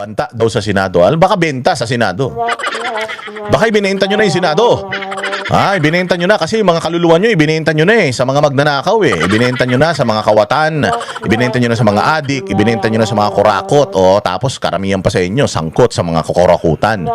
banta daw sa Senado. Baka benta sa Senado. Baka ibinenta nyo na yung Senado. Ibinenta nyo na kasi yung mga kaluluwa nyo, ibinenta nyo na sa mga magnanakaw Ibinenta nyo na sa mga kawatan. Ibinenta nyo na sa mga adik. Ibinenta nyo na sa mga kurakot. Tapos karamihan pa sa inyo, sangkot sa mga kukurakutan.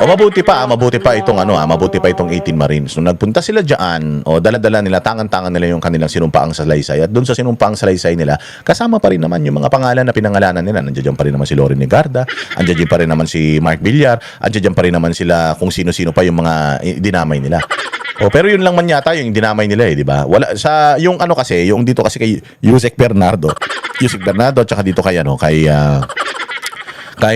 Mabuti pa itong mabuti pa itong 18 Marines. Nung nagpunta sila diyan, dala-dala nila, tangan-tangan nila yung kanilang sinumpaang salaysay. At doon sa sinumpaang salaysay nila, kasama pa rin naman yung mga pangalan na pinangalanan nila. Nandiyan pa rin naman si Loren Legarda, andiyan pa rin naman si Mark Villar, andiyan pa rin naman sila kung sino-sino pa yung mga dinamay nila. Pero yun lang man yata yung dinamay nila di ba? Wala sa yung kasi, yung dito kasi kay Yusek Bernardo tsaka dito kay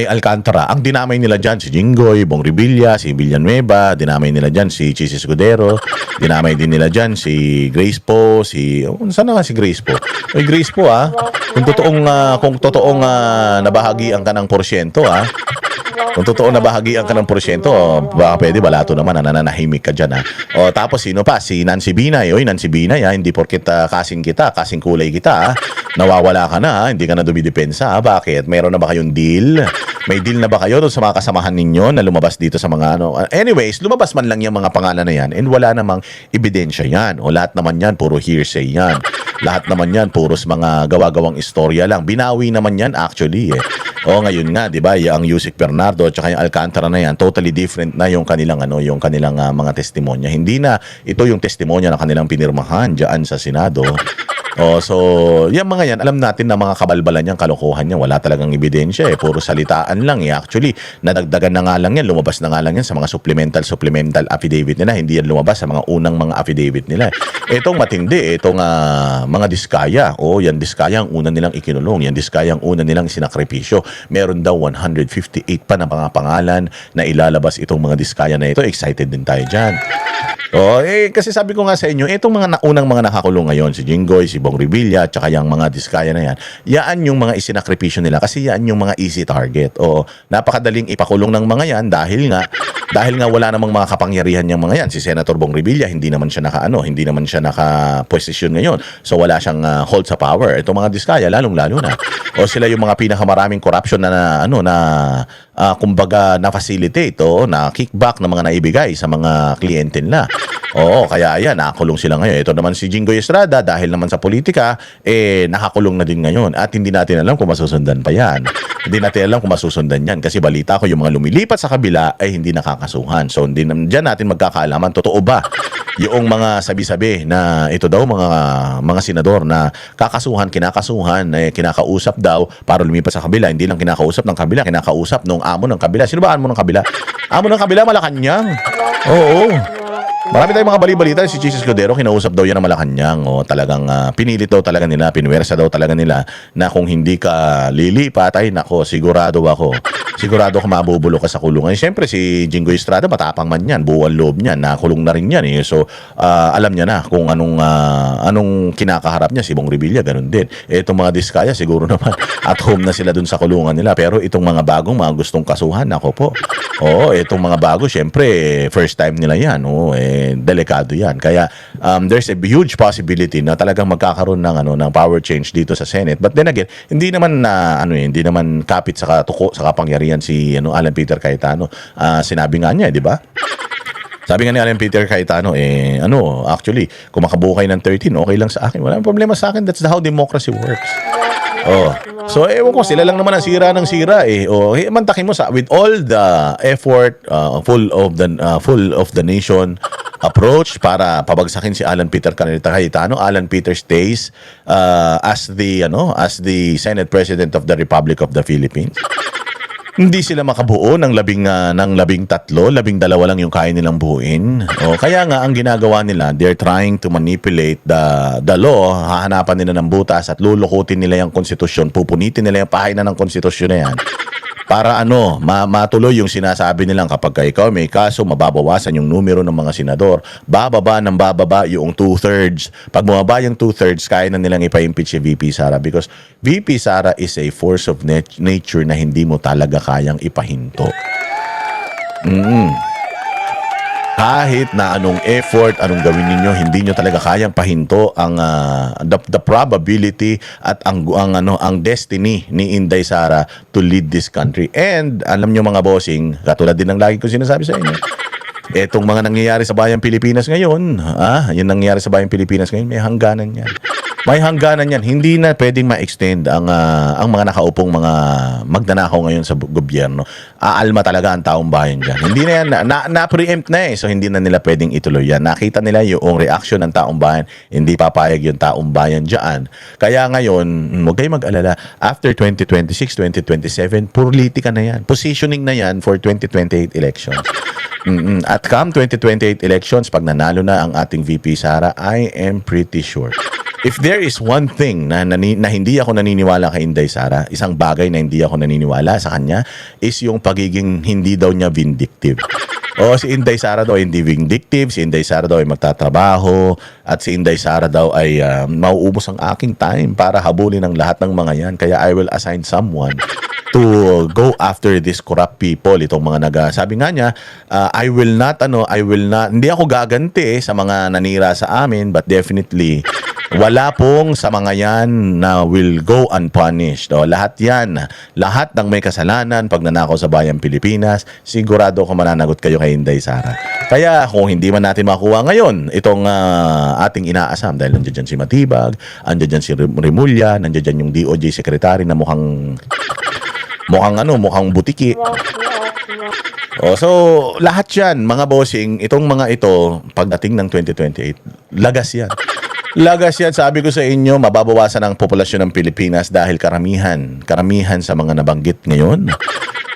Alcantara, ang dinamay nila dyan si Jinggoy, Bong Revilla, si Villanueva, dinamay nila dyan si Chis Escudero, dinamay din nila dyan si Grace Po, saan na nga si Grace Po? Grace Po kung totoong nabahagian ka ng porsyento kung totoo na bahagian ka ng porsyento, baka pwede balato naman, nananahimik ka dyan tapos sino pa? Si Nancy Binay. Nancy Binay hindi porket kasing kulay kita nawawala ka na hindi ka na dumidepensa Bakit? Meron na ba kayong deal? May deal na ba kayo doon sa mga kasamahan ninyo na lumabas dito sa mga Anyways, lumabas man lang yung mga pangalan na yan and wala namang ebidensya yan. Lahat naman yan, puro hearsay yan. Lahat naman yan, puros mga gawa-gawang istorya lang. Binawi naman yan actually ngayon nga, 'di ba, yung Yusek Bernardo at saka yung Alcantara na yan, totally different na yung kanilang mga testimonya. Hindi na ito yung testimonya na kanilang pinirmahan diyan sa Senado. So, yung mga yan, alam natin na mga kabalbalan yan, kalokohan yan, wala talagang ebidensya puro salitaan lang Actually, nadagdagan na nga lang yan, lumabas na nga lang yan sa mga supplemental affidavit nila, hindi yan lumabas sa mga unang mga affidavit nila. Itong matindi, itong mga diskaya, yan diskaya ang una nilang ikinulong, yan diskaya ang una nilang sinakripisyo. Meron daw 158 pa na mga pangalan na ilalabas itong mga diskaya na ito. Excited din tayo dyan. Kasi sabi ko nga sa inyo, itong mga unang mga nakakulong ngayon, si Jinggoy, si Bong Revilla, at saka yung mga diskaya na yan yung mga isinakripisyo nila kasi yan yung mga easy target. Napakadaling ipakulong ng mga yan dahil nga wala namang mga kapangyarihan yung mga yan. Si Senator Bong Revilla, hindi naman siya naka-posisyon ngayon. So wala siyang hold sa power. Itong mga diskaya, lalong-lalo na. Sila yung mga pinakamaraming corruption na kumbaga na-facilitate na kickback na mga naibigay sa mga kliyente nila. Kaya ayan, nakakulong sila ngayon. Ito naman si Jinggoy Estrada, dahil naman sa politika, nakakulong na din ngayon. At hindi natin alam kung masusundan pa yan. Hindi natin alam kung masusundan yan. Kasi balita ko, yung mga lumilipat sa kabila ay hindi nakakasuhan. So, dyan natin magkakaalaman, totoo ba yung mga sabi-sabi na ito daw mga senador na kinakasuhan, kinakausap daw para lumipat sa kabila. Hindi lang kinakausap ng kabila, kinakausap nung amo ng kabila. Sino ba amo ng kabila? Amo ng kabila, Malacanang. Oo. Marami tayong mga bali-balita. Si Chis Escudero, kinausap daw yan ng Malacanang. Talagang pinilit daw talaga nila, pinuwersa daw talaga nila na kung hindi ka lilipat, sigurado ako mabubulok ka sa kulungan. Siyempre, si Jinggoy Estrada, matapang man yan, buwal loob niyan, nakulong na rin yan. So, alam niya na kung anong kinakaharap niya. Si Bong Revilla, ganun din. Itong mga diskaya, siguro naman, at home na sila dun sa kulungan nila. Pero itong mga bagong, mga gustong kasuhan, ako po. Itong mga bago, siyempre, first time nila yan. Delikado yan. Kaya there's a huge possibility na talagang magkakaroon ng power change dito sa Senate. But then again, hindi naman hindi naman kapit sa katuko sa kapangyarihan si Alan Peter Cayetano. Sinabi nga niya, di ba? Sabi nga ni Alan Peter Cayetano, actually, kung makabuo kayo ng 13, okay lang sa akin. Walang problema sa akin. That's how democracy works. So, ewan ko, sila lang naman ang sira ng sira mantakin mo with all the effort, full of the nation approach para pabagsakin si Alan Peter Cayetano. Alan Peter stays as the Senate President of the Republic of the Philippines. Hindi sila makabuo ng 13, 12 lang yung kaya nilang buuin. Kaya nga, ang ginagawa nila, they're trying to manipulate the law. Hahanapan nila ng butas at lulukutin nila yung konstitusyon. Pupunitin nila yung pahina ng konstitusyon na yan. Para matuloy yung sinasabi nilang kapag ikaw may kaso, mababawasan yung numero ng mga senador. Bababa yung 2/3. Pag bumaba yung 2/3, kaya na nilang ipa-impeach si VP Sara because VP Sara is a force of nature na hindi mo talaga kayang ipahinto. kahit na anong effort, anong gawin ninyo, hindi nyo talaga kayang pahinto ang the probability at ang destiny ni Inday Sara to lead this country. And alam nyo mga bossing, katulad din ng lagi ko sinasabi sa inyo, etong mga nangyayari sa bayang Pilipinas ngayon, yung nangyayari sa bayang Pilipinas ngayon, may hangganan yan. May hangganan yan. Hindi na pwedeng ma-extend ang mga nakaupong mga magnanakaw ngayon sa gobyerno. Aalma talaga ang taong bayan dyan. Hindi na yan, na-preempt na eh. So hindi na nila pwedeng ituloy yan. Nakita nila yung reaction ng taong bayan. Hindi papayag yung taong bayan dyan. Kaya ngayon, huwag kayong mag-alala. After 2026, 2027, politika na yan. Positioning na yan for 2028 elections. At come 2028 elections, pag nanalo na ang ating VP Sara, I am pretty sure. If there is one thing na hindi ako naniniwala kay Inday Sara, isang bagay na hindi ako naniniwala sa kanya, is yung pagiging hindi daw niya vindictive. O si Inday Sara daw ay hindi vindictive, si Inday Sara daw ay magtatrabaho, at si Inday Sara daw ay mauubos ang aking time para habulin ang lahat ng mga yan. Kaya I will assign someone to go after these corrupt people, itong mga sabi nga niya, I will not, hindi ako gaganti sa mga nanira sa amin, but definitely, wala pong sa mga yan na will go unpunished. O, lahat yan, lahat ng may kasalanan pag nanakaw sa bayang Pilipinas, sigurado ko mananagot kayo kay Inday Sara. Kaya kung hindi man natin makuha ngayon itong ating inaasam, dahil nandiyan dyan si Matibag, nandiyan dyan si Remulla, nandiyan dyan yung DOJ secretary na mukhang butiki. So lahat yan, mga bossing, itong mga ito, pagdating ng 2028, lagas yan. Lagas yan, sabi ko sa inyo, mababawasan ang populasyon ng Pilipinas dahil karamihan sa mga nabanggit ngayon.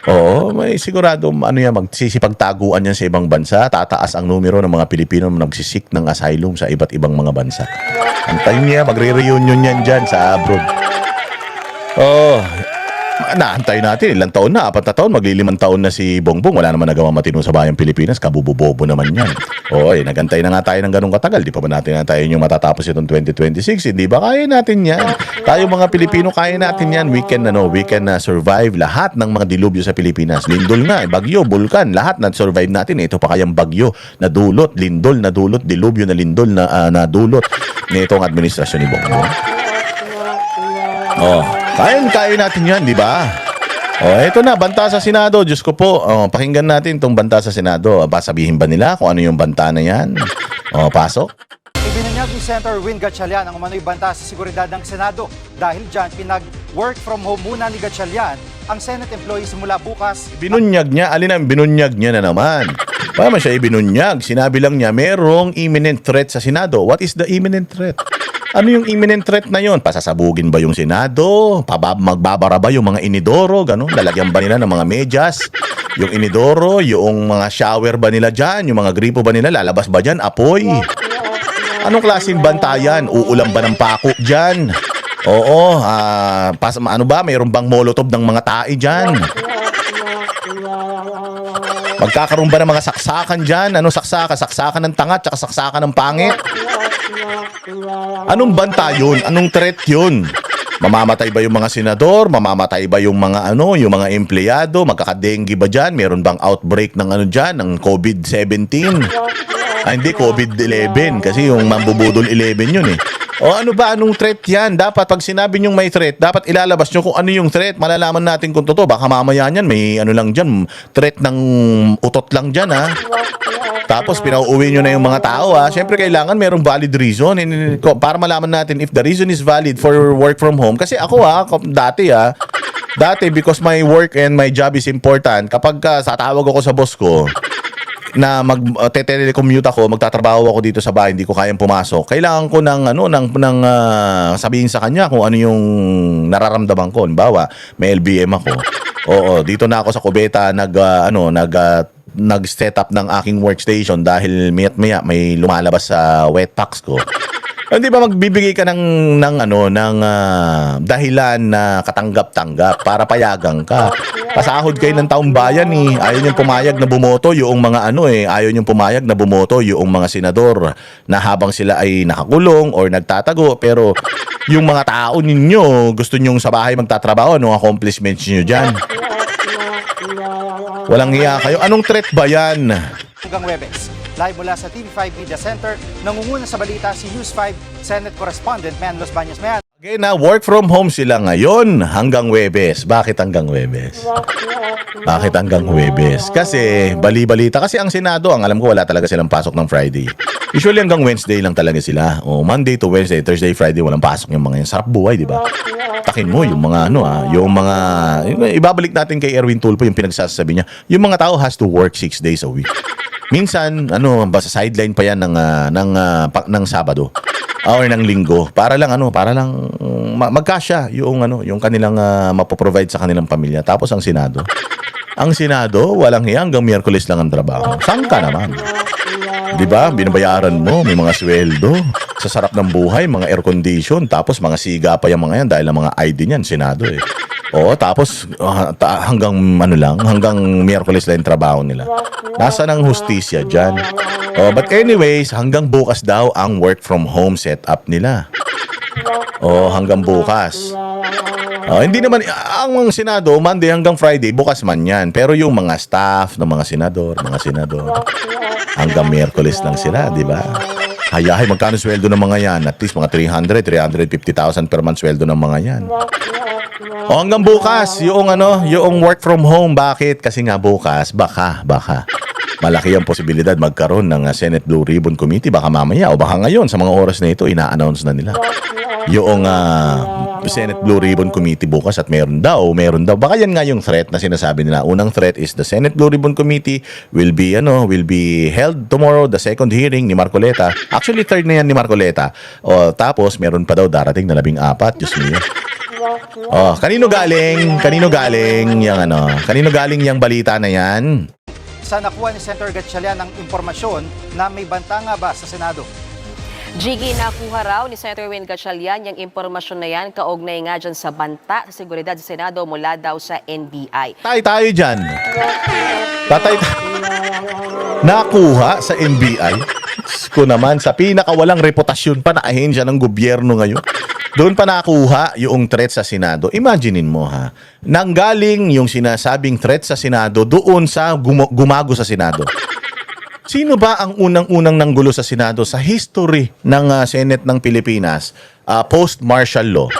Oo, may sigurado, magsisipagtaguan yan sa ibang bansa, tataas ang numero ng mga Pilipino na nagsisik ng asylum sa iba't ibang mga bansa. Antayin niya, magre-reunion yan dyan sa abroad. Naantay natin, ilang taon na, 4 na taon, magli-5 taon na si Bongbong, wala naman nagawa matino sa bayang Pilipinas, kabubobo naman yan. Nagantay na nga tayo ng ganung katagal, di pa ba natin nantayin yung matatapos itong 2026, hindi ba kaya natin yan? Tayo mga Pilipino, kaya natin yan, we can survive lahat ng mga dilubyo sa Pilipinas, lindol nga, bagyo, bulkan, lahat na survive natin, ito pa kayang bagyo na dulot, lindol na dulot, dilubyo na lindol na dulot nitong administrasyon ni Bongbong. Kaya natin yan, di ba? Ito na, banta sa Senado. Diyos ko po, pakinggan natin itong banta sa Senado. Sabihin ba nila kung ano yung banta na yan? Pasok. Ibinunyag ni Senator Win Gatchalian ang umano'y banta sa seguridad ng Senado. Dahil dyan, pinag-work from home muna ni Gatchalian ang Senate employees simula bukas. Binunyag niya? Alin ang binunyag niya na naman? Paano siya ibinunyag? Sinabi lang niya, merong imminent threat sa Senado. What is the imminent threat? Ano yung imminent threat na yon? Pasasabugin ba yung Senado? Magbabara ba yung mga inidoro? Ganun? Lalagyan ba nila ng mga medyas? Yung inidoro, yung mga shower ba nila dyan? Yung mga gripo ba nila? Lalabas ba dyan? Apoy? Anong klaseng bantayan? Uulam ba ng pako dyan? Ano ba? Mayroon bang molotov ng mga tae dyan? Magkakaroon ba ng mga saksakan dyan? Anong saksakan? Saksakan ng tanga tsaka saksakan ng pangit? Anong banta yun? Anong threat yun? Mamamatay ba yung mga senador? Mamamatay ba yung mga yung mga empleyado? Magkakadengue ba dyan? Meron bang outbreak ng dyan? Ng COVID-17? Hindi, COVID-11. Kasi yung mambubudol 11 yun eh. Ano ba? Anong threat yan? Dapat pag sinabi nyong may threat, dapat ilalabas nyo kung ano yung threat. Malalaman natin kung totoo. Baka mamaya yan, may lang dyan. Threat ng utot lang dyan ha. Tapos pinauuwi nyo na yung mga tao ha. Siyempre kailangan merong valid reason para malaman natin if the reason is valid for work from home. Kasi ako dati because my work and my job is important, kapag tatawag ako sa boss ko na mag-telecommute ako, magtatrabaho ako dito sa bahay, hindi ko kayang pumasok, kailangan ko ng sabihin sa kanya kung ano yung nararamdaman ko. Halimbawa, may LBM ako. Dito na ako sa Cubeta nag-set up ng aking workstation dahil maya may lumalabas sa wet packs ko. Hindi ba magbibigay ka ng dahilan na katanggap-tanggap para payagang ka? Pasahod kayo ng taong bayan eh. Ayaw niyong pumayag na bumoto yung mga ayaw niyong pumayag na bumoto yung mga senador na habang sila ay nakakulong or nagtatago, pero yung mga tao ninyo gusto niyong sa bahay magtatrabaho, anong accomplishments niyo diyan? Walang hiya kayo. Anong threat ba yan? Hanggang Webes, Live mula sa TV5 Media Center, nangunguna sa balita si News 5 Senate Correspondent Mayan Los Baños. Mayan. Okay na, work from home sila ngayon hanggang Huwebes. Bakit hanggang Huwebes? Bakit hanggang Huwebes? Kasi bali-balita. Kasi ang Senado, ang alam ko wala talaga silang pasok ng Friday. Usually hanggang Wednesday lang talaga sila. O Monday to Wednesday, Thursday, Friday, walang pasok yung mga yan. Sarap buhay, di ba? Takin mo yung mga ibabalik natin kay Erwin Tulfo yung pinagsasabi niya. Yung mga tao has to work 6 days a week. Minsan, basta sideline pa yan ng Sabado or ng Linggo para lang magkasya yung kanilang mapoprovide sa kanilang pamilya. Tapos ang Senado, walang hiya hanggang Miyerkules lang ang trabaho. Saan ka naman? 'Di ba? Binabayaran mo, may mga sweldo, sa sarap ng buhay, mga air condition, tapos mga siga pa yung mga yan dahil ang mga ID niyan Senado eh. Oo, tapos hanggang Miyerkules lang yung trabaho nila. Nasaan ang hustisya diyan? Oh, but anyways, hanggang bukas daw ang work from home setup nila. Oh, hanggang bukas. Hindi naman ang Senado Monday hanggang Friday bukas man 'yan. Pero yung mga staff ng mga senador, hanggang Miyerkules lang sila, 'di ba? Hayahay magkano sweldo ng mga 'yan? At least mga 350,000 per month sweldo ng mga 'yan. O hanggang bukas yung work from home. Bakit? Kasi nga bukas baka malaki ang posibilidad magkaroon ng Senate Blue Ribbon Committee. Baka mamaya o baka ngayon sa mga oras na ito ina-announce na nila yung Senate Blue Ribbon Committee bukas at meron daw. Baka yan nga yung threat na sinasabi nila. Unang threat is the Senate Blue Ribbon Committee will be held tomorrow, the second hearing ni Marcoleta. Actually, third na yan ni Marcoleta. O, tapos meron pa daw darating na 14. Diyos niyo. Oh, kanino galing yung balita na yan? Sa nakuha ni Senator Gatchalian ang impormasyon na may banta nga ba sa Senado? Jiggy, nakuha raw ni Senator Win Gatchalian yung impormasyon na yan kaugnay nga dyan sa banta sa seguridad sa Senado mula daw sa NBI. Tayo dyan. Nakuha sa NBI. Ko naman, sa pinakawalang reputasyon pa na ahensya ng gobyerno ngayon. Doon pa nakuha yung threat sa Senado. Imaginein mo ha, nanggaling yung sinasabing threat sa Senado doon sa gumago sa Senado. Sino ba ang unang-unang nanggulo sa Senado sa history ng Senate ng Pilipinas post-martial law?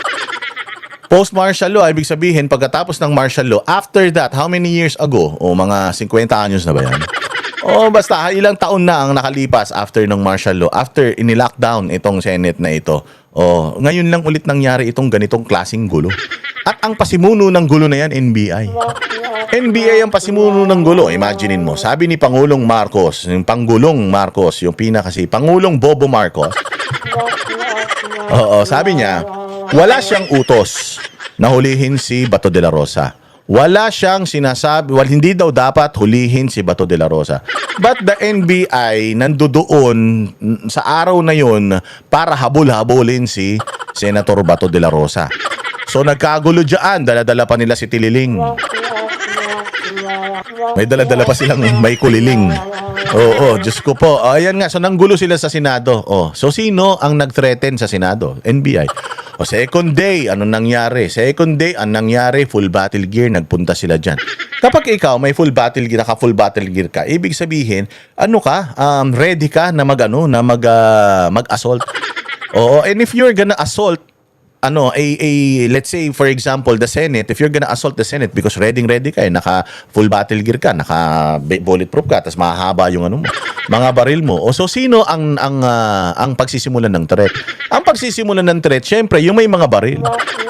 Post-martial law, ibig sabihin pagkatapos ng martial law, after that, how many years ago? O mga 50 anyos na ba yan? O basta ilang taon na ang nakalipas after ng martial law, after ini-lockdown itong Senate na ito. O ngayon lang ulit nangyari itong ganitong klaseng gulo. At ang pasimuno ng gulo na yan, NBI. NBI ang pasimuno ng gulo. Imaginein mo, sabi ni Pangulong Marcos, yung Pangulong Marcos, yung Pangulong Bobo Marcos. Sabi niya, wala siyang utos na hulihin si Bato de la Rosa. Wala siyang sinasabi, hindi daw dapat hulihin si Bato de la Rosa. But the NBI nandoon sa araw na yun para habol-habulin si Senator Bato de la Rosa. So nagkagulo dyan, dala-dala pa nila si Tililing. May dala-dala pa silang may kuliling. Oo, Diyos ko po. Ayan nga, so nanggulo sila sa Senado. So sino ang nag-threaten sa Senado? NBI. Second day, anong nangyari? Second day, ang nangyari, full battle gear, nagpunta sila dyan. Kapag ikaw may full battle gear, naka-full battle gear ka, ibig sabihin, ready ka na mag-assault. Oo, and if you're gonna assault, let's say for example the Senate, if you're gonna assault the Senate because ready ka, naka full battle gear ka, naka bulletproof ka, tapos mahaba yung mga baril mo. So sino ang pagsisimulan ng threat? Ang pagsisimulan ng threat, syempre yung may mga baril.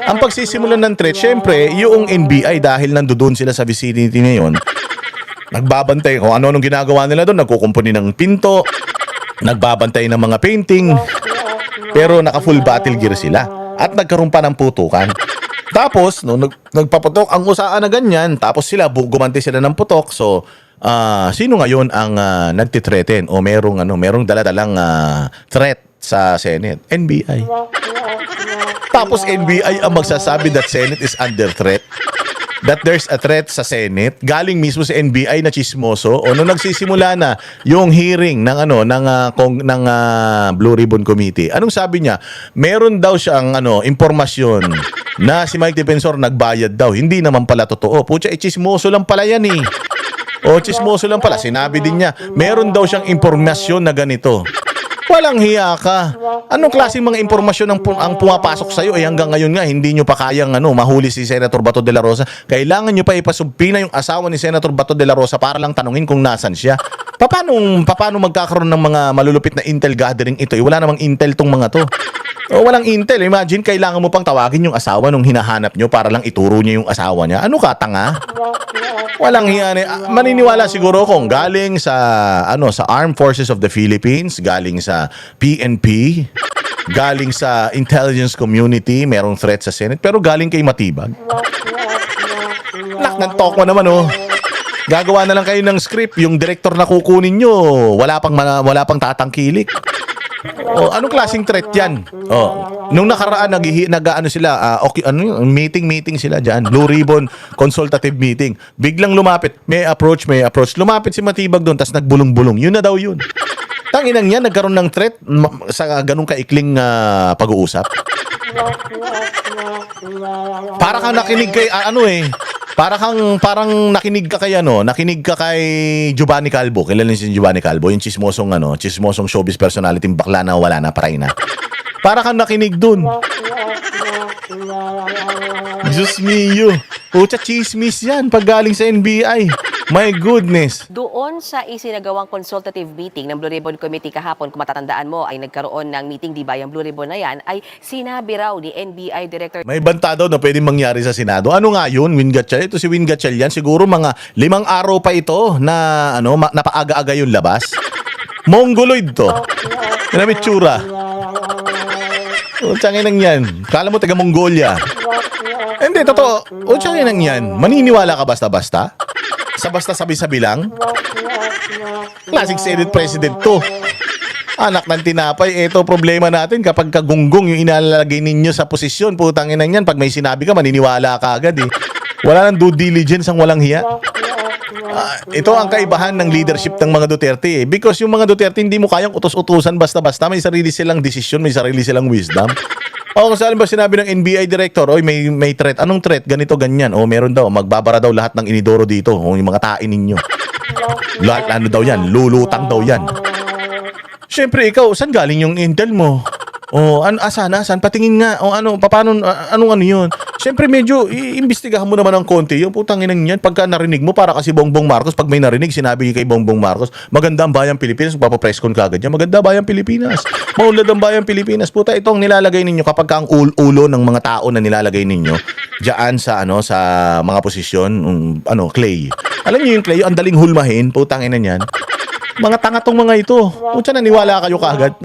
Ang pagsisimulan ng threat, syempre yung NBI dahil nandoon sila sa vicinity ngayon. Nagbabantay kung ano ginagawa nila doon, nagkukumpuni ng pinto, nagbabantay ng mga painting, pero naka full battle gear sila. At nagkaroon pa ng putukan. Tapos, nagpaputok ang usaan na ganyan, tapos gumanti sila ng putok. So, sino ngayon ang nagtitreten o merong daladalang threat sa Senate? NBI. Tapos NBI ang magsasabi that Senate is under threat. That there's a threat sa Senate, galing mismo sa NBI na chismoso. O nung nagsisimula na yung hearing ng Blue Ribbon Committee, anong sabi niya? Meron daw siyang impormasyon na si Mike Defensor nagbayad daw. Hindi naman pala totoo. Pucha, chismoso lang pala yan eh. O, chismoso lang pala. Sinabi din niya, meron daw siyang impormasyon na ganito. Walang hiya ka. Anong klaseng mga impormasyon ang pumapasok sa'yo? Hanggang ngayon nga, hindi nyo pa kayang mahuli si Senator Bato de la Rosa. Kailangan nyo pa ipasumpina yung asawa ni Senator Bato de la Rosa para lang tanungin kung nasan siya. Paano magkakaroon ng mga malulupit na intel gathering ito? Wala namang intel tong mga to. O, walang intel. Imagine, kailangan mo pang tawagin yung asawa nung hinahanap nyo para lang ituro niya yung asawa niya. Ano ka, tanga? Walang hiya. Maniniwala siguro kung galing sa Armed Forces of the Philippines, galing sa PNP, galing sa intelligence community, merong threat sa Senate, pero galing kay Matibag. Ng talk mo naman, Gagawa na lang kayo ng script, yung director na kukunin nyo, wala pang tatangkilik. Anong klaseng threat 'yan? Nung nakaraan meeting sila diyan, Blue Ribbon consultative meeting. Biglang lumapit, may approach. Lumapit si Matibag doon, tas nagbulong-bulong. Yun na daw yun. Tanginang yan, nagkaroon ng threat sa ganung kaikling pag-uusap. Para kang nakinig kay parang nakinig ka kay Giovanni Calvo. Kilala niyo si Giovanni Calvo, yung chismosong showbiz personality, bakla na wala na, paray na. Para kang nakinig dun. Diyos mio. Pucha, chismis yan pag galing sa NBI. My goodness. Doon sa isinagawang consultative meeting ng Blue Ribbon Committee kahapon, kung matatandaan mo, ay nagkaroon ng meeting, di ba, yung Blue Ribbon na yan, ay sinabi raw ni NBI Director May banta daw na pwedeng mangyari sa Senado. Ano nga yun, Win Gatchalian? Ito si Win Gatchalian. Siguro mga 5 araw pa ito na napaaga-aga yung labas. Mongoloid to. Yan ang itsura. Tiyangin yan. Kala mo taga Mongolia. Hindi, totoo. Tiyangin yan. Maniniwala ka basta-basta? Sa basta sabi-sabi lang? Klaseng Senate President to. Anak ng tinapay, ito problema natin kapag kagunggong yung inalalagay ninyo sa posisyon. Putang ina yan, pag may sinabi ka, maniniwala ka agad Wala nang due diligence ang walang hiya. Ito ang kaibahan ng leadership ng mga Duterte Because yung mga Duterte hindi mo kayang utos-utusan basta-basta. May sarili silang desisyon, may sarili silang wisdom. Kung saan ba sinabi ng NBI director, may threat. Anong threat? Ganito, ganyan. Meron daw. Magbabara daw lahat ng inidoro dito. Yung mga tain ninyo. Lahat daw yan. Lulutang daw yan. Siyempre, ikaw, saan galing yung intel mo? Asan? Patingin nga. Paano, anong yun? Siyempre, medyo, iimbestigahan mo naman ng konti. Yung putang inang yan, pagka narinig mo, para kasi Bongbong Marcos, pag may narinig, sinabi kay Bongbong Marcos, maganda ang bayang Pilipinas, magpapapreskon ka agad niya, maganda bayang Pilipinas. Maulad ang bayang Pilipinas. Puta, itong nilalagay ninyo kapag ka ang ulo ng mga tao na nilalagay ninyo, diyan sa mga posisyon, clay. Alam niyo yung clay, ang daling hulmahin, putang ina niyan. Mga tanga tong mga ito. Pucha, naniwala kayo kaagad.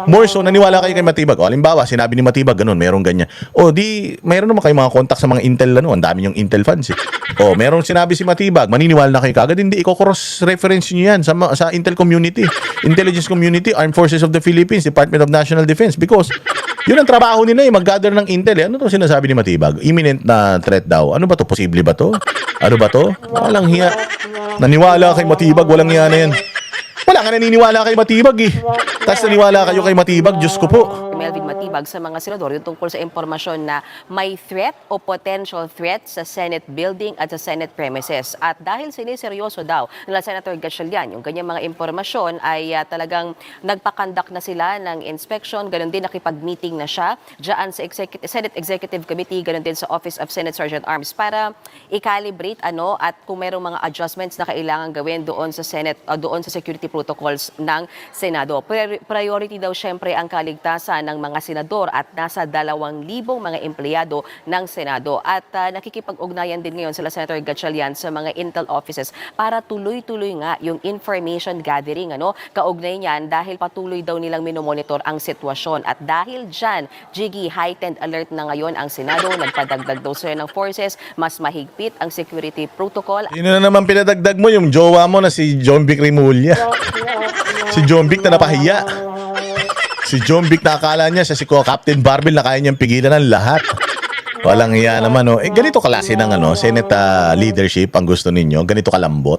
More so, naniwala kayo kay Matibag. Halimbawa, sinabi ni Matibag, ganun, merong ganyan. Mayroon naman kayo mga contact sa mga Intel, ang dami yung Intel fans. Merong sinabi si Matibag, maniniwala na kayo kaagad. Hindi, i-cross-reference nyo yan sa Intel community. Intelligence community, Armed Forces of the Philippines, Department of National Defense. Because, yun ang trabaho nila mag-gather ng Intel. Ano to sinasabi ni Matibag? Imminent na threat daw. Ano ba to? Posible ba to? Ano ba to? Walang hiya. Naniwala kay Matibag, walang hiya na yan. Wala nga naniniwala kay Matibag Tapos naniwala kayo kay Matibag, Diyos ko po. Melvin Matibag sa mga senador yung tungkol sa impormasyon na may threat o potential threat sa Senate building at sa Senate premises. At dahil siniseryoso daw nila Senator Gatchalian, yung kanyang mga impormasyon ay talagang nagpakandak na sila ng inspection, ganun din nakipag-meeting na siya dyan sa Senate Executive Committee, ganun din sa Office of Senate Sergeant Arms para i-calibrate at kung merong mga adjustments na kailangan gawin doon sa Senate, doon sa security protocols ng Senado. Priority daw syempre ang kaligtasan ng mga senador at nasa 2,000 mga empleyado ng Senado. At nakikipag-ugnayan din ngayon sila Senator Gatchalian sa mga Intel offices para tuloy-tuloy nga yung information gathering. Kaugnay niyan dahil patuloy daw nilang minomonitor ang sitwasyon. At dahil dyan, Jiggy, heightened alert na ngayon ang Senado. Nagpadagdag daw sila ng forces, mas mahigpit ang security protocol. Yun na naman pinadagdag mo, yung jowa mo na si John Vic Rimulya. Si John Vic na napahiya. Si John Vic na akala niya siya si Captain Barbell na kaya niyang pigilan ng lahat. Walang hiya naman. Ganito klase ng Senate leadership ang gusto ninyo. Ganito kalambot.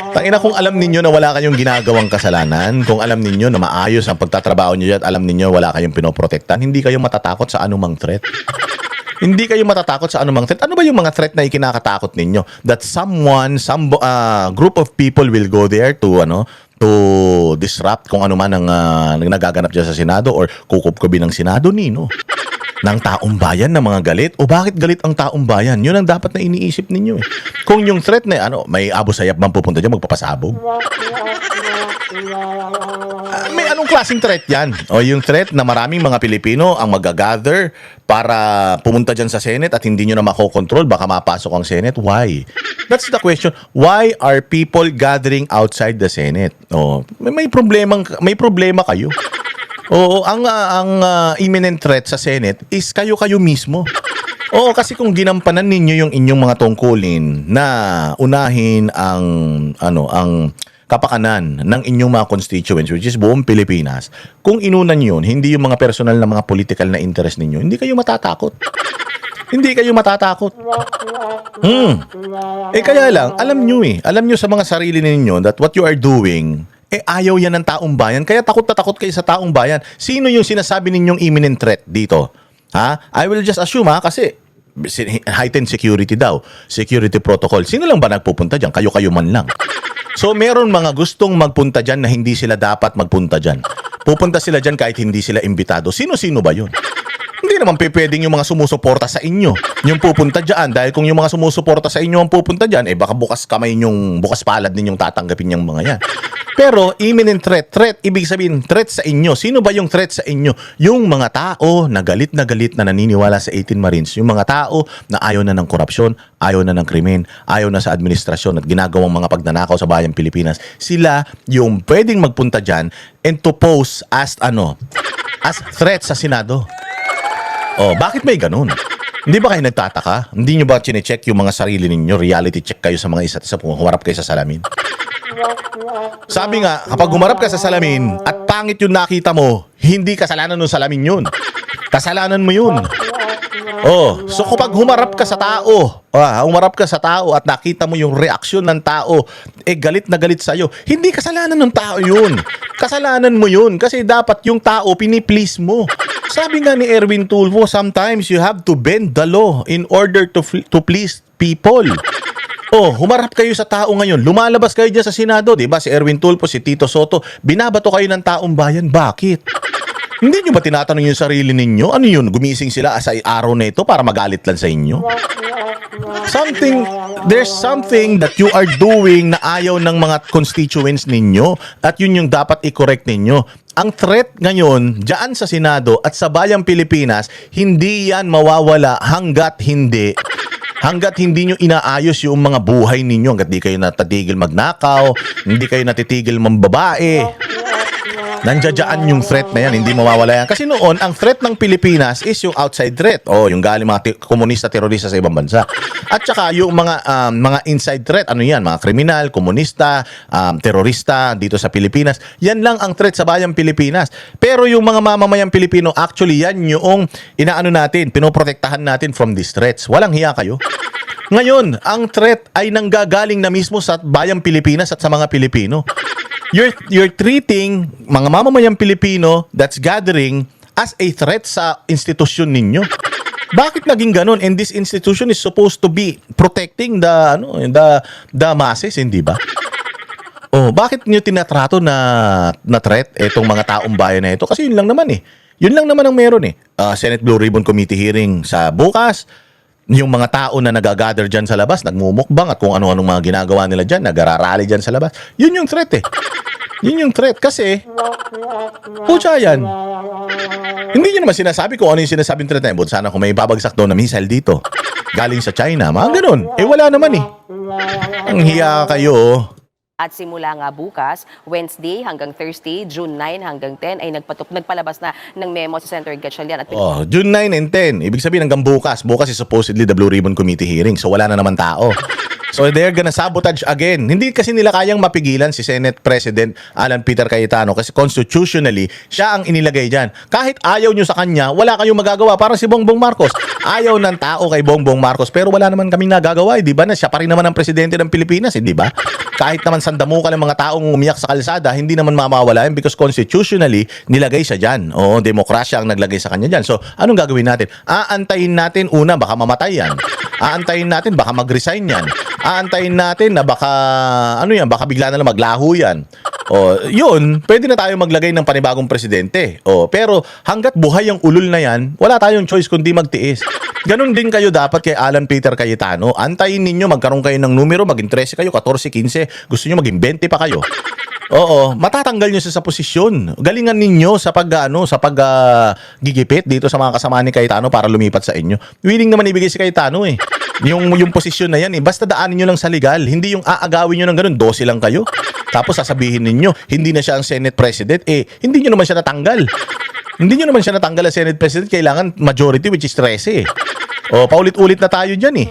Tangina, kung alam ninyo na wala kayong ginagawang kasalanan, kung alam ninyo na maayos ang pagtatrabaho niyo at alam ninyo wala kayong pinoprotektan, hindi kayo matatakot sa anumang threat. Hindi kayo matatakot sa anumang threat. Ano ba yung mga threat na ikinakatakot ninyo? That some group of people will go there to disrupt kung ano man ang nagaganap dyan sa Senado or kukupkubin ng Senado, Nino. Ng taong bayan na mga galit? O bakit galit ang taong bayan? Yun ang dapat na iniisip ninyo eh. Kung yung threat na may Abu Sayyaf man pupunta dyan, magpapasabog. May anong klaseng threat yan? O yung threat na maraming mga Pilipino ang magagather para pumunta dyan sa Senate at hindi nyo na makokontrol, baka mapasok ang Senate? Why? That's the question. Why are people gathering outside the Senate? O, may problema kayo. Oo, ang imminent threat sa Senate is kayo mismo. Oo, kasi kung ginampanan ninyo yung inyong mga tungkulin na unahin ang kapakanan ng inyong mga constituents, which is buong Pilipinas, kung inunan yun, hindi yung mga personal na mga political na interest ninyo, hindi kayo matatakot. Hindi kayo matatakot. Kaya lang, alam nyo sa mga sarili ninyo that what you are doing, ayaw yan ng taong bayan. Kaya takot na takot kayo sa taong bayan. Sino yung sinasabi ninyong imminent threat dito? I will just assume kasi heightened security daw. Security protocol. Sino lang ba nagpupunta dyan? Kayo man lang. So meron mga gustong magpunta dyan na hindi sila dapat magpunta dyan. Pupunta sila dyan kahit hindi sila imbitado. Sino-sino ba yun? Hindi naman pwedeng yung mga sumusuporta sa inyo yung pupunta dyan. Dahil kung yung mga sumusuporta sa inyo ang pupunta dyan, baka bukas palad ninyong tatanggapin yung mga yan. Pero imminent threat, ibig sabihin threat sa inyo. Sino ba yung threat sa inyo? Yung mga tao na galit na naniniwala sa 18 Marines. Yung mga tao na ayaw na ng korupsyon, ayaw na ng krimen, ayaw na sa administrasyon at ginagawang mga pagnanakaw sa bayang Pilipinas. Sila yung pwedeng magpunta dyan and to pose as threat sa Senado. Bakit may ganun? Hindi ba kayo nagtataka? Hindi nyo ba chinecheck yung mga sarili ninyo? Reality check kayo sa mga isa't isa kung humarap kayo sa salamin? Sabi nga, kapag humarap ka sa salamin at pangit yung nakita mo, hindi kasalanan ng salamin yun. Kasalanan mo yun. So kapag humarap ka sa tao at nakita mo yung reaksyon ng tao, galit na galit sa'yo, hindi kasalanan ng tao yun. Kasalanan mo yun kasi dapat yung tao piniplease mo. Sabi nga ni Erwin Tulfo, sometimes you have to bend the law in order to please people. Humarap kayo sa tao ngayon. Lumalabas kayo dyan sa Senado, di ba? Si Erwin Tulfo, si Tito Soto, binabato kayo ng taong bayan. Bakit? Hindi nyo ba tinatanong yung sarili ninyo? Ano yun? Gumising sila sa araw na ito para magalit lang sa inyo? There's something that you are doing na ayaw ng mga constituents ninyo at yun yung dapat i-correct ninyo. Ang threat ngayon, dyan sa Senado at sa bayang Pilipinas, hindi yan mawawala hanggat hindi nyo inaayos yung mga buhay ninyo, hanggat di kayo natatigil magnakaw, hindi kayo natitigil mambabae. Nandiyan yung threat na yan, hindi mawawala yan. Kasi noon, ang threat ng Pilipinas is yung outside threat. Yung galing mga komunista, terorista sa ibang bansa. At saka yung mga inside threat, ano yan? Mga kriminal, komunista, terorista dito sa Pilipinas. Yan lang ang threat sa bayang Pilipinas. Pero yung mga mamamayang Pilipino, actually yan yung pinoprotektahan natin from these threats. Walang hiya kayo. Ngayon, ang threat ay nanggagaling na mismo sa bayang Pilipinas at sa mga Pilipino. You're treating mga mamamayang Pilipino that's gathering as a threat sa institusyon ninyo. Bakit naging ganun? And this institution is supposed to be protecting the masses, hindi ba? Bakit niyo tinatrato na threat itong mga taong bayan na ito? Kasi yun lang naman Yun lang naman ang meron Senate Blue Ribbon Committee hearing sa bukas. Yung mga tao na nagagather dyan sa labas, nagmumukbang at kung ano-anong mga ginagawa nila dyan, nagararally dyan sa labas. Yun yung threat Yun yung threat kasi, pucha yan. Hindi nyo naman sinasabi kung ano yung sinasabing threat na yun. Sana kung may babagsak doon na missile dito, galing sa China, mga ganun. Wala naman Ang hiya kayo. At simula nga bukas, Wednesday hanggang Thursday, June 9 hanggang 10, ay nagpalabas na ng memo sa Senator Gatchalian. At June 9 and 10. Ibig sabihin hanggang bukas. Bukas is supposedly the Blue Ribbon Committee hearing. So wala na naman tao. So they're gonna sabotage again. Hindi kasi nila kayang mapigilan si Senate President Alan Peter Cayetano kasi constitutionally, siya ang inilagay dyan. Kahit ayaw nyo sa kanya, wala kayong magagawa. Parang si Bongbong Marcos. Ayaw ng tao kay Bongbong Marcos pero wala naman kaming nagagawa. Di ba na siya pa rin naman ang presidente ng Pilipinas, di ba? Kahit naman sandamukan ng mga taong umiyak sa kalsada, hindi naman mamawala yan because constitutionally, nilagay siya dyan. Oo, demokrasya ang naglagay sa kanya dyan. So, anong gagawin natin? Aantayin natin, una, baka mamatay yan. Aantayin natin, baka mag-resign yan. Aantayin natin na baka, baka bigla na lang maglaho yan. O, yun, pwede na tayo maglagay ng panibagong presidente. O, pero hanggat buhay ang ulol na yan, wala tayong choice kundi magtiis. Ganon din kayo dapat kay Alan Peter Cayetano. Antayin ninyo, magkaroon kayo ng numero, maging 13 kayo, 14, 15, gusto nyo maging 20 pa kayo. Oo, matatanggal nyo siya sa posisyon. Galingan ninyo sa gigipit dito sa mga kasama ni Cayetano para lumipat sa inyo. Willing naman ibigay si Cayetano eh. Yung posisyon na yan eh. Basta daanin nyo lang sa legal. Hindi yung aagawin nyo ng ganun. 12 lang kayo. Tapos sasabihin ninyo, hindi na siya ang Senate President. Eh, hindi nyo naman siya natanggal. Hindi nyo naman siya natanggal ang Senate President. Kailangan majority which is 13 eh. O, paulit-ulit na tayo dyan eh.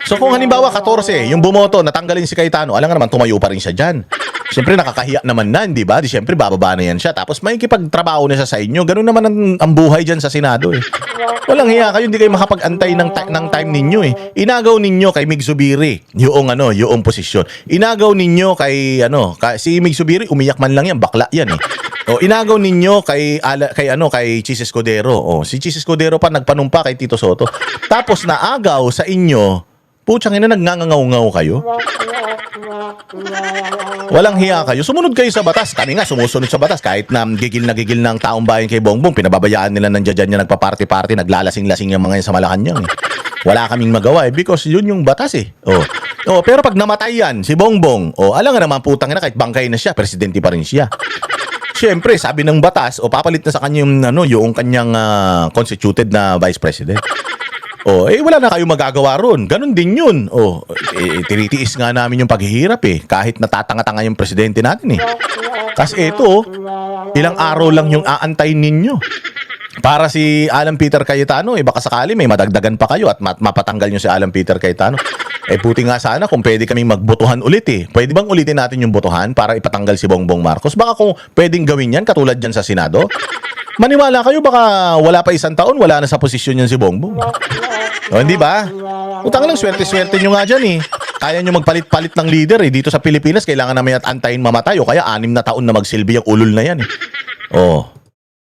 So kung halimbawa 14, yung bumoto, natanggalin si Cayetano, alam nga naman tumayo pa rin siya dyan. Siyempre nakakahiya naman na, di ba? Di siyempre bababa na yan siya. Tapos may kipagtrabaho na siya sa inyo. Ganun naman ang buhay dyan sa Senado eh. Walang hiya kayo, hindi kayo makapag-antay ng time ninyo eh. Inagaw ninyo kay Mig Zubiri yung posisyon. Inagaw ninyo kay si Mig Zubiri, umiyak man lang yan, bakla yan eh. O, inagaw ninyo kay Chis Escudero. O, si Chis Escudero pa nagpanumpa kay Tito Soto. Tapos naagaw sa inyo, putsang ina, nagngangaw-ngaw kayo. Walang hiya kayo. Sumunod kayo sa batas. Kami nga sumusunod sa batas. Kahit na gigil ng taong bayan kay Bongbong, pinababayaan nila ng dyan niya nagpa-party-party, naglalasing-lasing yung mga yan sa Malacanang. Wala kaming magawa eh because yun yung batas eh. Pero pag namatay yan, si Bongbong, alam nga naman putang ina, kahit bangkay na siya, presidente pa rin siya. Siyempre, sabi ng batas, papalit na sa kanya yung kanyang constituted na vice president. Wala na kayong magagawa ron. Ganon din yun. Tinitiis nga namin yung paghihirap eh. Kahit natatanga-tanga yung presidente natin eh. Kasi ito, ilang araw lang yung aantayin ninyo. Para si Alan Peter Cayetano, baka sakali may madagdagan pa kayo at mapatanggal nyo si Alan Peter Cayetano. Puti nga sana kung pwede kaming magbotohan ulit eh. Pwede bang ulitin natin yung botohan para ipatanggal si Bongbong Marcos? Baka kung pwedeng gawin yan, katulad dyan sa Senado, maniwala kayo, baka wala pa isang taon, wala na sa posisyon yan si Bongbong. Hindi ba? Utang lang, swerte-swerte nyo nga dyan eh. Kaya nyo magpalit-palit ng leader eh. Dito sa Pilipinas, kailangan namin at antayin mamatay o kaya 6 na taon na magsilbi ang ulol na yan eh.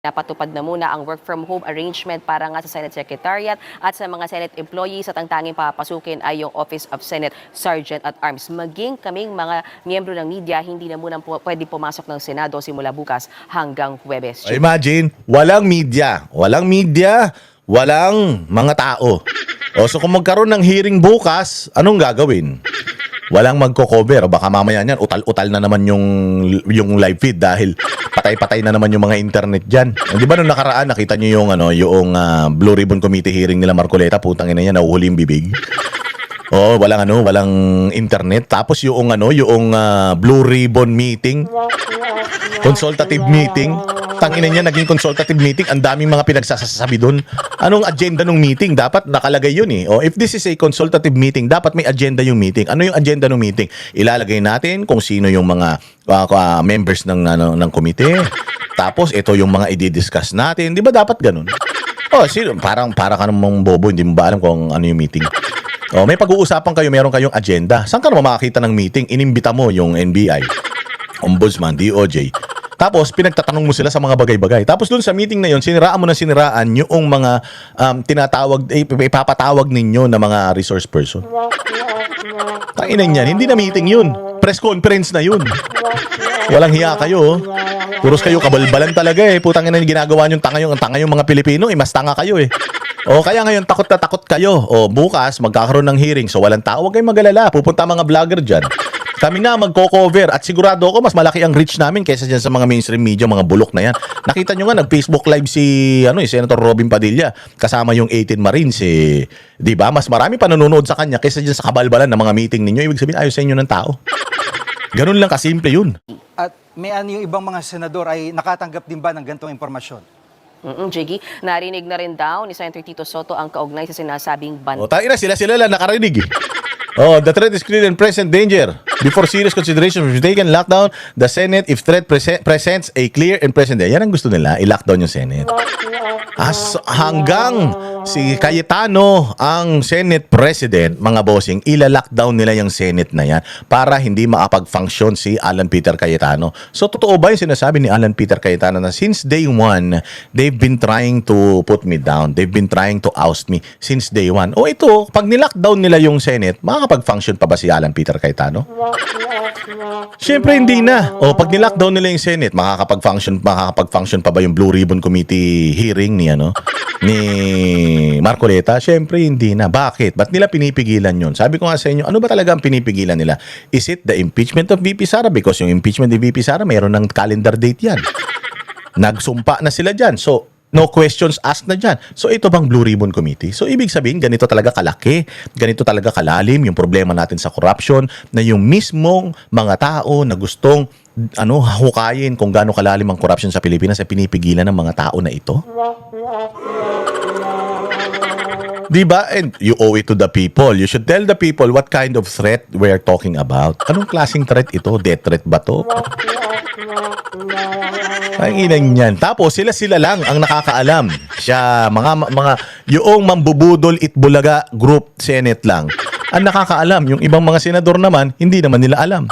Napatupad na muna ang work from home arrangement para nga sa Senate Secretariat at sa mga Senate employees at ang tanging papasukin ay yung Office of Senate Sergeant at Arms. Maging kaming mga miyembro ng media, hindi na muna pwede pumasok ng Senado simula bukas hanggang Huwebes. Imagine, walang media, walang mga tao. So kung magkaroon ng hearing bukas, anong gagawin? Walang magko-cover. Baka mamaya niyan, utal-utal na naman yung live feed dahil patay-patay na naman yung mga internet dyan. Di ba nung nakaraan, nakita nyo yung Blue Ribbon Committee hearing nila Marcoleta, putang ina yan, nahuhuli yung bibig. Walang internet. Tapos yung Blue Ribbon meeting, consultative meeting, tangina niya, naging consultative meeting, ang daming mga pinagsasasabi doon. Anong agenda ng meeting? Dapat nakalagay yun eh. If this is a consultative meeting, dapat may agenda yung meeting. Ano yung agenda ng meeting? Ilalagay natin kung sino yung mga members ng komite. Tapos ito yung mga i-discuss natin. Di ba dapat ganun? Para ka namang bobo, hindi mo ba alam kung ano yung meeting? May pag-uusapan kayo, meron kayong agenda. Saan ka naman makakita ng meeting? Inimbita mo yung NBI, Ombudsman, DOJ. Tapos, pinagtatanong mo sila sa mga bagay-bagay. Tapos, doon sa meeting na yon, siniraan yung mga ipapatawag ninyo na mga resource person. Tanginan yan, hindi na meeting yun. Press conference na yun. Walang hiya kayo. Puros kayo kabalbalan talaga eh. Putang ina, ginagawa nyo tanga yung mga Pilipino. Mas tanga kayo eh. Kaya ngayon, takot na takot kayo. Bukas, magkakaroon ng hearing. So, walang tao. Huwag kayong magalala. Pupunta mga vlogger dyan. Kami na magko-cover at sigurado ako mas malaki ang reach namin kaysa dyan sa mga mainstream media, mga bulok na yan. Nakita nyo nga, nag-Facebook live si Senator Robin Padilla kasama yung 18 Marines eh. Di ba? Mas marami pa nanonood sa kanya kaysa dyan sa kabalbalan ng mga meeting ninyo. Ibig sabihin, ayaw sa inyo ng tao. Ganun lang kasimple yun. At may yung ibang mga senador ay nakatanggap din ba ng ganitong impormasyon? Jiggy, narinig na rin daw ni Senator Tito Soto ang kaugnay sa sinasabing ban. Tayo na, sila lang nakarinig eh. Oh, the threat is clear and present danger. Before serious consideration is taken, lockdown the Senate if threat presents a clear and present danger. Yan ang gusto nila, i-lockdown yung Senate. Hanggang si Cayetano ang Senate President, mga bossing, ila-lockdown nila yung Senate na yan para hindi makapag-function si Alan Peter Cayetano. So, totoo ba yung sinasabi ni Alan Peter Cayetano na since day one, they've been trying to put me down. They've been trying to oust me since day one. O ito, pag nilockdown nila yung Senate, makakapag-function pa ba si Alan Peter Cayetano? Siyempre hindi na. O pag nilockdown nila yung Senate, makakapag-function pa ba yung Blue Ribbon Committee hearing ni Marcoleta? Siyempre hindi na. Bakit? Ba't nila pinipigilan yun? Sabi ko nga sa inyo, ano ba talaga ang pinipigilan nila? Is it the impeachment of VP Sara? Because yung impeachment ni VP Sara, mayroon ng calendar date yan. Nagsumpa na sila dyan. So, no questions asked na dyan. So, ito bang Blue Ribbon Committee? So, ibig sabihin, ganito talaga kalaki, ganito talaga kalalim yung problema natin sa corruption na yung mismong mga tao na gustong hukayin kung gaano kalalim ang corruption sa Pilipinas ay pinipigilan ng mga tao na ito. Diba? And you owe it to the people. You should tell the people what kind of threat we're talking about. Anong klaseng threat ito? Death threat ba to? Ang inang yan. Tapos sila lang ang nakakaalam. Siya, yung mambubudol itbulaga group Senate lang ang nakakaalam. Yung ibang mga senador naman, hindi naman nila alam.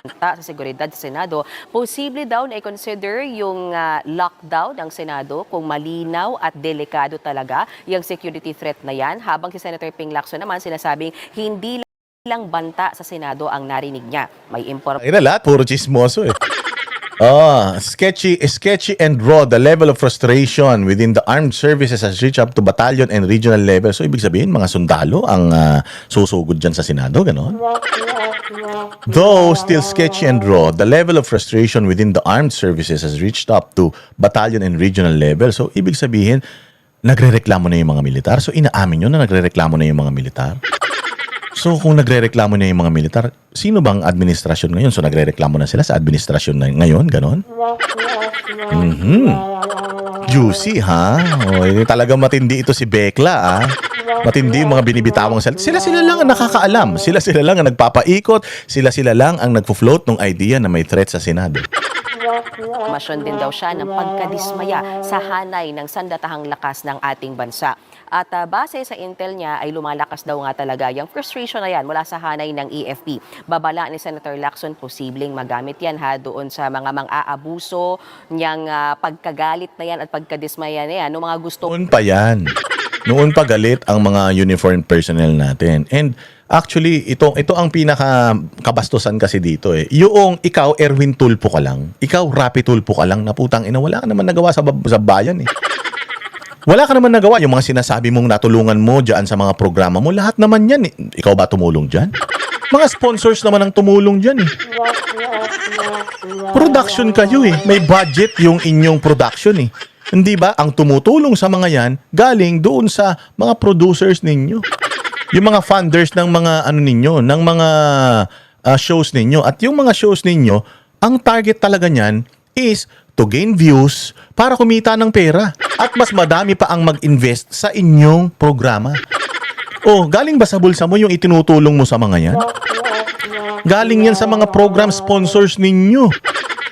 Sa seguridad sa Senado, posible daw na i-consider yung lockdown ng Senado kung malinaw at delikado talaga yung security threat na yan. Habang si Senator Ping Lacson naman sinasabing hindi lang banta sa Senado ang narinig niya. May Ay na lahat, puro chismoso eh. Sketchy and raw. The level of frustration within the armed services has reached up to battalion and regional level. So, ibig sabihin, mga sundalo ang susugod dyan sa Senado, gano'n? Though still sketchy and raw, the level of frustration within the armed services has reached up to battalion and regional level. So, ibig sabihin, nagrereklamo na yung mga militar. So, inaamin nyo na nagrereklamo na yung mga militar. So, kung nagrereklamo na yung mga militar, sino bang administrasyon ngayon? So, nagrereklamo na sila sa administrasyon na ngayon, ganon? Juicy, ha? O, talagang matindi ito si Bekla, ha? Matindi yung mga binibitawang salita. Sila lang ang nakakaalam. Sila lang ang nagpapaikot. Sila lang ang nagpo-float ng idea na may threat sa Senado. Masyon din daw siya ng pagkadismaya sa hanay ng sandatahang lakas ng ating bansa. At base sa intel niya ay lumalakas daw nga talaga yung frustration na yan mula sa hanay ng EFP. Babala ni Senator Lacson, posibleng magamit yan doon sa mga mang-aabuso niyang pagkagalit na yan at pagkadismaya na yan. Mga gusto... Noon pa yan. Noon pa galit ang mga uniformed personnel natin. And actually, ito ang pinaka-kabastusan kasi dito eh. Yung ikaw, Erwin Tulfo ka lang. Ikaw, Rapi Tulfo ka lang na putang ina. Wala ka naman nagawa sa bayan eh. Wala ka naman nagawa. Yung mga sinasabi mong natulungan mo dyan sa mga programa mo, lahat naman yan eh. Ikaw ba tumulong dyan? Mga sponsors naman ang tumulong dyan eh. Production kayo eh. May budget yung inyong production eh. Hindi ba? Ang tumutulong sa mga yan, galing doon sa mga producers ninyo. Yung mga funders ng mga ninyo, ng mga shows ninyo. At yung mga shows ninyo, ang target talaga niyan is to gain views para kumita ng pera. At mas madami pa ang mag-invest sa inyong programa. Galing ba sa bulsa mo yung itinutulong mo sa mga yan? Galing yan sa mga program sponsors ninyo.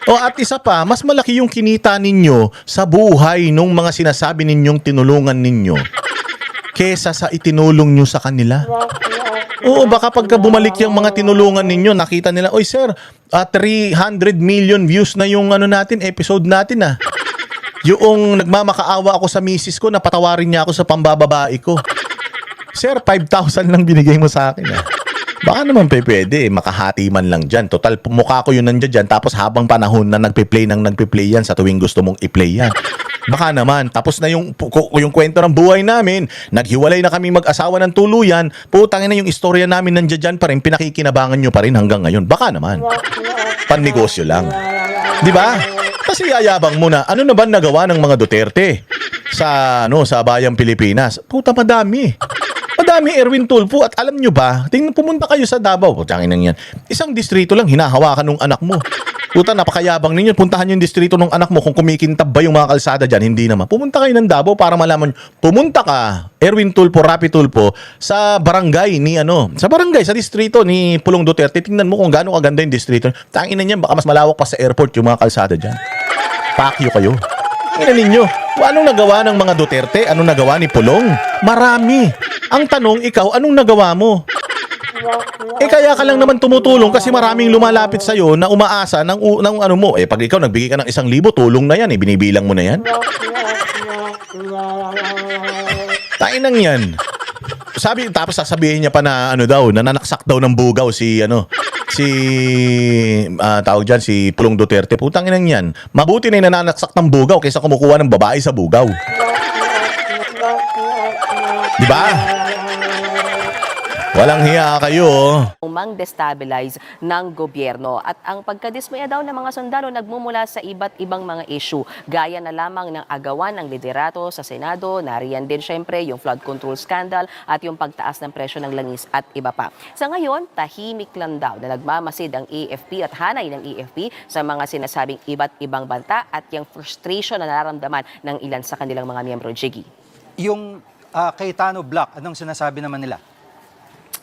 At isa pa, mas malaki yung kinita ninyo sa buhay nung mga sinasabi ninyong tinulungan ninyo kesa sa itinulong nyo sa kanila. Baka pagka bumalik yung mga tinulungan ninyo, nakita nila, oy sir, 300 million views na yung episode natin ah. Yung nagmamakaawa ako sa misis ko, napatawarin niya ako sa pambababae ko. Sir, 5,000 lang binigay mo sa akin ah. Baka naman pwede, makahati man lang dyan. Total, mukha ko yun nandiyan dyan. Tapos habang panahon na nagpe-play yan sa tuwing gusto mong i-play yan. Baka naman, tapos na yung kwento ng buhay namin, naghiwalay na kami mag-asawa ng tuluyan, putangin na yung istorya namin nandiyan dyan pa rin, pinakikinabangan nyo pa rin hanggang ngayon. Baka naman. Pannegosyo lang. Di ba? Kasi yayabang mo na, ano na ba nagawa ng mga Duterte sa bayang Pilipinas? Puta, madami. Madami, Erwin Tulfo. At alam nyo ba, pumunta kayo sa Davao. Tangin nang yan. Isang distrito lang, hinahawakan ng anak mo. Puta, napakayabang ninyo. Puntahan yung distrito ng anak mo kung kumikintab ba yung mga kalsada dyan. Hindi naman. Pumunta kayo ng Davao para malaman. Pumunta ka, Erwin Tulfo, Rapi Tulfo, sa barangay ni sa barangay, sa distrito ni Pulong Duterte. Tingnan mo kung gaano kaganda yung distrito. Tangina niyan, baka mas malawak pa sa airport yung mga kalsada dyan. Pakyo kayo. Tingnan ninyo. Anong nagawa ng mga Duterte? Anong nagawa ni Pulong? Marami. Ang tanong, ikaw, anong nagawa mo? Kaya ka lang naman tumutulong kasi maraming lumalapit sa'yo na umaasa ng ano mo. Pag ikaw nagbigay ka ng 1,000, tulong na yan. Binibilang mo na yan. Tainang yan. Tapos sasabihin niya pa na nananaksak daw ng bugaw tawag dyan, si Pulong Duterte. Putang inang yan. Mabuti na yung nananaksak ng bugaw kaysa kumukuha ng babae sa bugaw. Diba? Walang hiya kayo. Mang-destabilize ng gobyerno at ang pagkadismaya daw ng mga sundalo nagmumula sa iba't ibang mga issue gaya na lamang ng agawan ng liderato sa Senado, nariyan din syempre yung flood control scandal at yung pagtaas ng presyo ng langis at iba pa. Sa ngayon, tahimik lang daw na nagmamasid ang AFP at hanay ng AFP sa mga sinasabing iba't ibang banta at yung frustration na nararamdaman ng ilan sa kanilang mga miyembro. Jiggy. Yung Cayetano Block, anong sinasabi naman nila?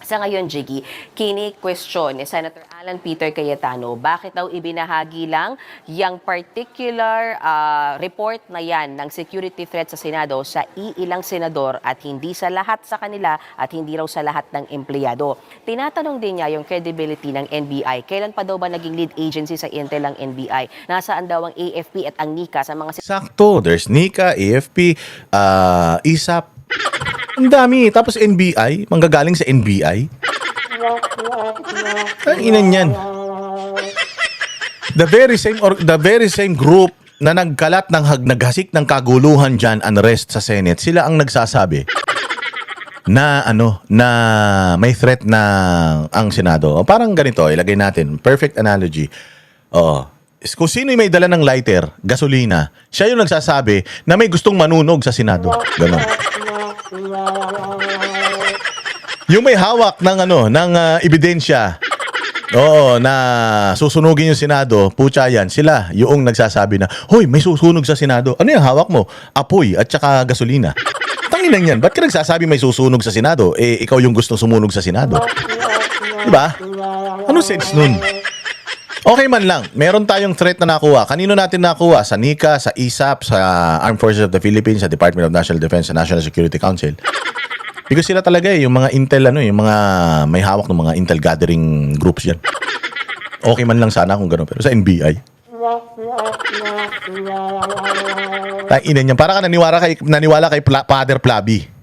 Sa ngayon, Jiggy, kini-question ni Senator Alan Peter Cayetano bakit daw ibinahagi lang yung particular report na yan ng security threat sa Senado sa iilang senador at hindi sa lahat sa kanila at hindi raw sa lahat ng empleyado. Tinatanong din niya yung credibility ng NBI. Kailan pa daw ba naging lead agency sa Intel ang NBI? Nasaan daw ang AFP at ang NICA sa mga Sakto. There's NICA, AFP, ISAP. Ang dami. Tapos NBI. Manggagaling sa NBI. Ang inan yan. The very same group na nagkalat naghasik ng kaguluhan dyan, unrest sa Senate, sila ang nagsasabi na may threat na ang Senado. Parang ganito, ilagay natin. Perfect analogy. Kung sino may dala ng lighter, gasolina, siya yung nagsasabi na may gustong manunog sa Senado. Ganon. Yung may hawak ng ebidensya, na susunugin yung Senado, putya yan, sila yung nagsasabi na, hoy, may susunog sa Senado. Ano yung hawak mo? Apoy at saka gasolina. Tanginan yan, ba't ka nagsasabi may susunog sa Senado? Ikaw yung gustong sumunog sa Senado. Diba? Ano sense nun? Okay man lang, meron tayong threat na nakuha. Kanino natin nakuha? Sa NICA, sa ISAP, sa Armed Forces of the Philippines, sa Department of National Defense, sa National Security Council. Because sila talaga yung mga intel, yung mga may hawak ng mga intel gathering groups yan. Okay man lang sana kung gano'n. Pero sa NBI. Ina niya, para ka naniwala kay Father Plaby.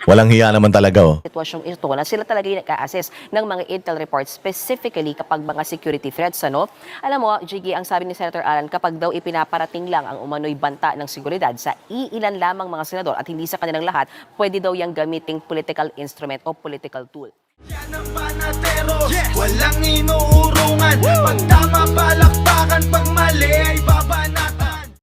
Walang hiya naman talaga. Sitwasyong ito na sila talaga yung nag-a-assess ng mga intel reports specifically kapag mga security threats. Alam mo, Jiggy, ang sabi ni Senator Alan, kapag daw ipinaparating lang ang umano'y banta ng seguridad sa iilan lamang mga senador at hindi sa kanilang lahat, pwede daw yung gamiting political instrument o political tool. Yan ang panatero, walang inuurungan. Pag tama palakpakan, pag mali ay baba.